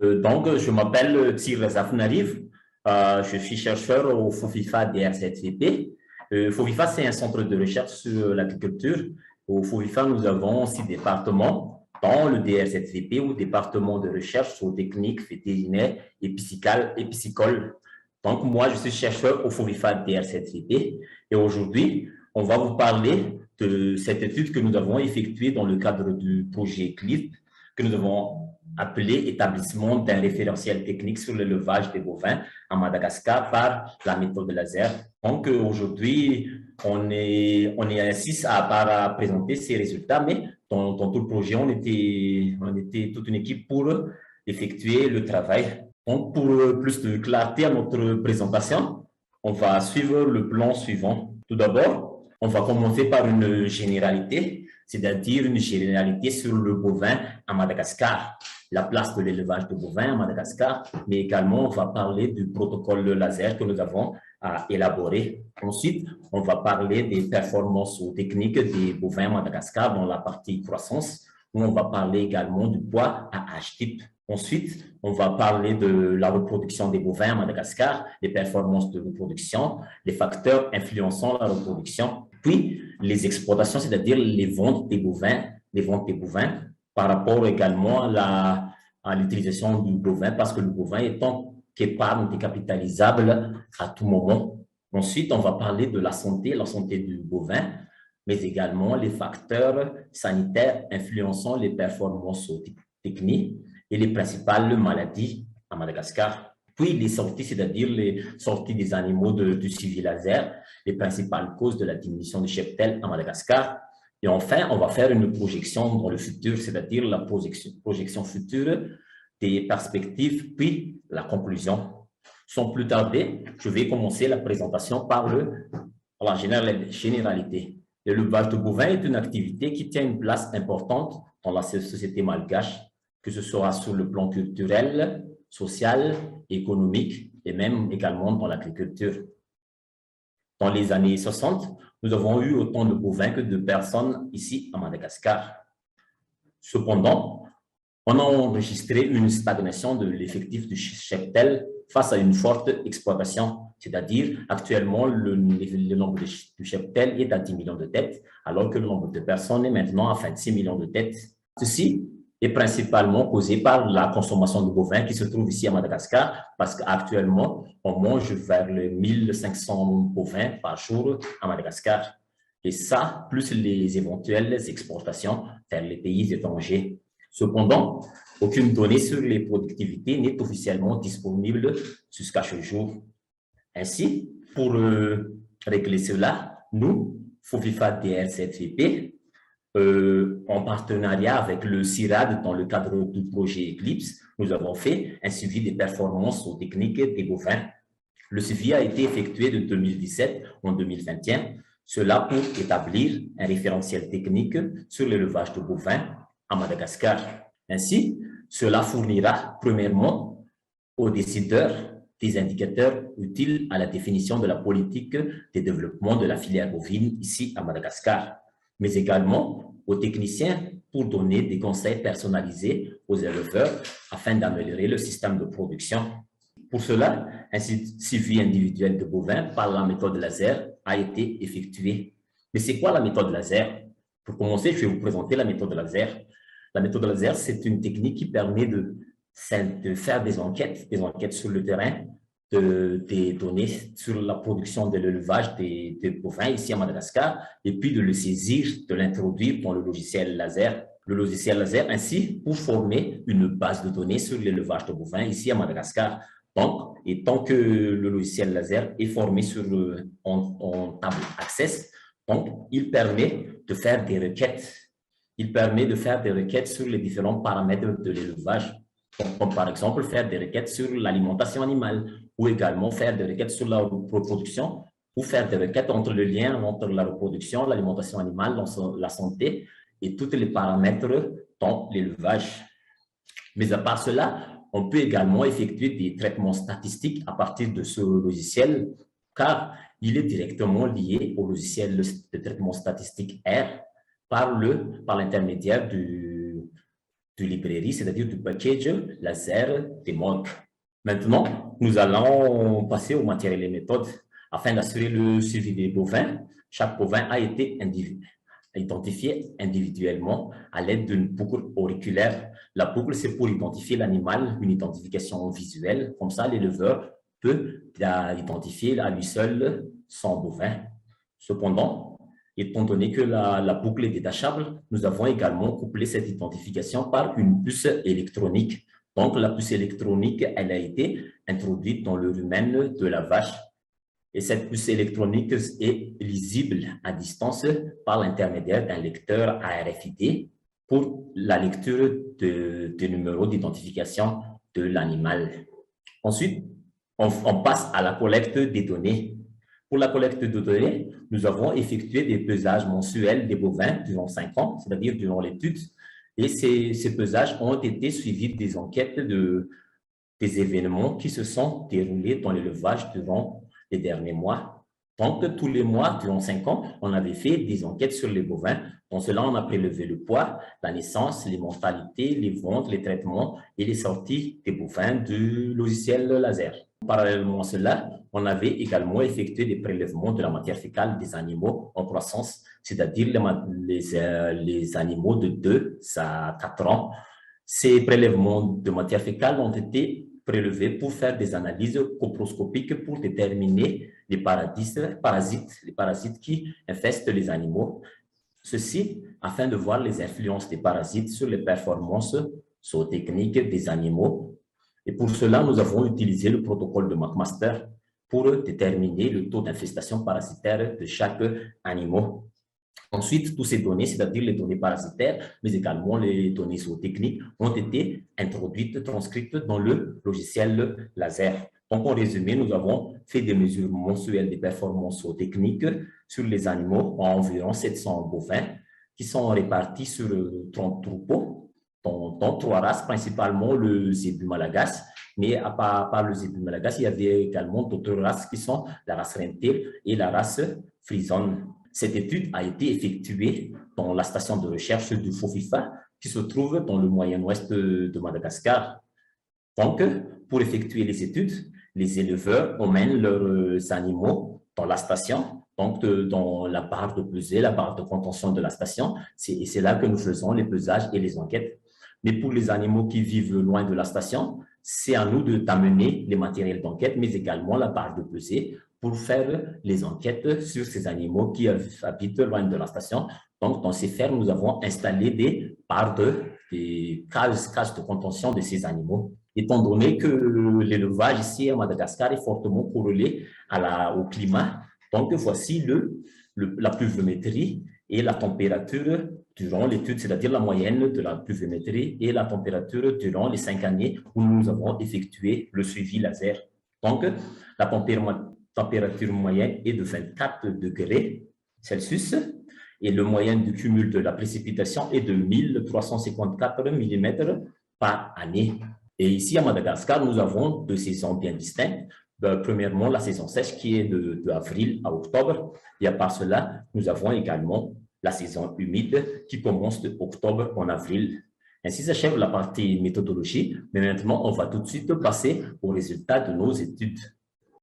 Je m'appelle Tir Zafnariv. Je suis chercheur au FOFIFA DRZVP. FOFIFA, c'est un centre de recherche sur l'agriculture. Au FOFIFA, nous avons 6 départements, dont le DRZVP, ou département de recherche sur techniques vétérinaires et piscicoles. Donc, moi, je suis chercheur au FOFIFA DRZVP. Et aujourd'hui, on va vous parler de cette étude que nous avons effectuée dans le cadre du projet CLIP, que nous avons appelé établissement d'un référentiel technique sur l'élevage des bovins à Madagascar par la méthode laser. Donc aujourd'hui, on est assis à présenter ces résultats, mais dans tout le projet, on était toute une équipe pour effectuer le travail. Donc pour plus de clarté à notre présentation, on va suivre le plan suivant. Tout d'abord, on va commencer par une généralité, c'est-à-dire une généralité sur le bovin à Madagascar, la place de l'élevage de bovins à Madagascar, mais également on va parler du protocole laser que nous avons à élaborer. Ensuite, on va parler des performances techniques des bovins à Madagascar dans la partie croissance, où on va parler également du poids à H-type. Ensuite, on va parler de la reproduction des bovins à Madagascar, les performances de reproduction, les facteurs influençant la reproduction, puis les exploitations, c'est-à-dire les ventes des bovins par rapport également à l'utilisation du bovin, parce que le bovin étant qu'épargne décapitalisable à tout moment. Ensuite, on va parler de la santé du bovin, mais également les facteurs sanitaires influençant les performances techniques et les principales maladies à Madagascar. Puis les sorties, c'est-à-dire les sorties des animaux du suivi laser, les principales causes de la diminution du cheptel à Madagascar. Et enfin, on va faire une projection dans le futur, c'est-à-dire la projection future des perspectives, puis la conclusion. Sans plus tarder, je vais commencer la présentation par la généralité. L'élevage de bovins est une activité qui tient une place importante dans la société malgache, que ce soit sur le plan culturel, social, économique et même également dans l'agriculture. Dans les années 60, nous avons eu autant de bovins que de personnes ici à Madagascar. Cependant, on a enregistré une stagnation de l'effectif du cheptel face à une forte exploitation, c'est-à-dire actuellement le nombre du cheptel est à 10 millions de têtes, alors que le nombre de personnes est maintenant à 26 millions de têtes. Ceci est principalement causé par la consommation de bovins qui se trouve ici à Madagascar, parce qu'actuellement, on mange vers les 1500 bovins par jour à Madagascar. Et ça, plus les éventuelles exportations vers les pays étrangers. Cependant, aucune donnée sur les productivités n'est officiellement disponible jusqu'à ce jour. Ainsi, pour régler cela, nous, FOFIFA DRZVP, en partenariat avec le CIRAD dans le cadre du projet Eclipse, nous avons fait un suivi des performances techniques des bovins. Le suivi a été effectué de 2017 en 2021, cela pour établir un référentiel technique sur l'élevage de bovins à Madagascar. Ainsi, cela fournira premièrement aux décideurs des indicateurs utiles à la définition de la politique de développement de la filière bovine ici à Madagascar, mais également aux techniciens pour donner des conseils personnalisés aux éleveurs afin d'améliorer le système de production. Pour cela, un suivi individuel de bovins par la méthode laser a été effectué. Mais c'est quoi la méthode laser? Pour commencer, je vais vous présenter la méthode laser. La méthode laser, c'est une technique qui permet de faire des enquêtes sur le terrain, des données sur la production de l'élevage des bovins ici à Madagascar, et puis de le saisir, de l'introduire dans le logiciel laser. Le logiciel laser, ainsi, pour former une base de données sur l'élevage de bovins ici à Madagascar. Donc, et tant que le logiciel laser est formé en table Access, donc, il permet de faire des requêtes. Il permet de faire des requêtes sur les différents paramètres de l'élevage, comme par exemple faire des requêtes sur l'alimentation animale ou également faire des requêtes sur la reproduction ou faire des requêtes entre le lien entre la reproduction, l'alimentation animale, la santé et tous les paramètres dans l'élevage. Mais à part cela, on peut également effectuer des traitements statistiques à partir de ce logiciel car il est directement lié au logiciel de traitement statistique R par l'intermédiaire de librairie, c'est-à-dire du package laser des modes. Maintenant, nous allons passer aux matériels et méthodes. Afin d'assurer le suivi des bovins, chaque bovin a été identifié individuellement à l'aide d'une boucle auriculaire. La boucle, c'est pour identifier l'animal, une identification visuelle. Comme ça, l'éleveur peut identifier à lui seul son bovin. Cependant, étant donné que la boucle est détachable, nous avons également couplé cette identification par une puce électronique. Donc, la puce électronique, elle a été introduite dans le rumen de la vache. Et cette puce électronique est lisible à distance par l'intermédiaire d'un lecteur RFID pour la lecture de numéros d'identification de l'animal. Ensuite, on passe à la collecte des données. Pour la collecte de données, nous avons effectué des pesages mensuels des bovins durant 5 ans, c'est-à-dire durant l'étude. Et ces pesages ont été suivis des enquêtes des événements qui se sont déroulés dans l'élevage durant les derniers mois. Donc, tous les mois, durant 5 ans, on avait fait des enquêtes sur les bovins. Dans cela, on a prélevé le poids, la naissance, les mortalités, les ventes, les traitements et les sorties des bovins du logiciel laser. Parallèlement à cela, on avait également effectué des prélèvements de la matière fécale des animaux en croissance, c'est-à-dire les animaux de 2 à 4 ans. Ces prélèvements de matière fécale ont été prélevés pour faire des analyses coproscopiques pour déterminer les parasites qui infestent les animaux. Ceci afin de voir les influences des parasites sur les performances zootechniques des animaux. Et pour cela, nous avons utilisé le protocole de McMaster pour déterminer le taux d'infestation parasitaire de chaque animal. Ensuite, toutes ces données, c'est-à-dire les données parasitaires, mais également les données zootechniques, ont été introduites, transcrites dans le logiciel laser. Donc, en résumé, nous avons fait des mesures mensuelles des performances zootechniques sur les animaux, en environ 700 bovins, qui sont répartis sur 30 troupeaux, dans 3 races, principalement le zébu malagasy. Mais à part le zébu malagasy, il y avait également d'autres races qui sont la race Red-tail et la race Frison. Cette étude a été effectuée dans la station de recherche du FOFIFA qui se trouve dans le moyen-ouest de Madagascar. Donc, pour effectuer les études, les éleveurs emmènent leurs animaux dans la station, donc dans la barre de pesée, la barre de contention de la station. Et c'est là que nous faisons les pesages et les enquêtes. Mais pour les animaux qui vivent loin de la station, c'est à nous d'amener les matériels d'enquête, mais également la barre de pesée pour faire les enquêtes sur ces animaux qui habitent loin de la station. Donc, dans ces fermes, nous avons installé des barres des cages de contention de ces animaux. Étant donné que l'élevage ici à Madagascar est fortement corrélé au climat, donc voici la pluviométrie et la température durant l'étude, c'est-à-dire la moyenne de la pluviométrie et la température durant les 5 années où nous avons effectué le suivi laser. Donc, la température moyenne est de 24 degrés Celsius et le moyen du cumul de la précipitation est de 1354 mm par année. Et ici, à Madagascar, nous avons 2 saisons bien distinctes. Premièrement, la saison sèche qui est de avril à octobre. Et à part cela, nous avons également la saison humide qui commence de octobre en avril. Ainsi s'achève la partie méthodologie, mais maintenant, on va tout de suite passer aux résultats de nos études.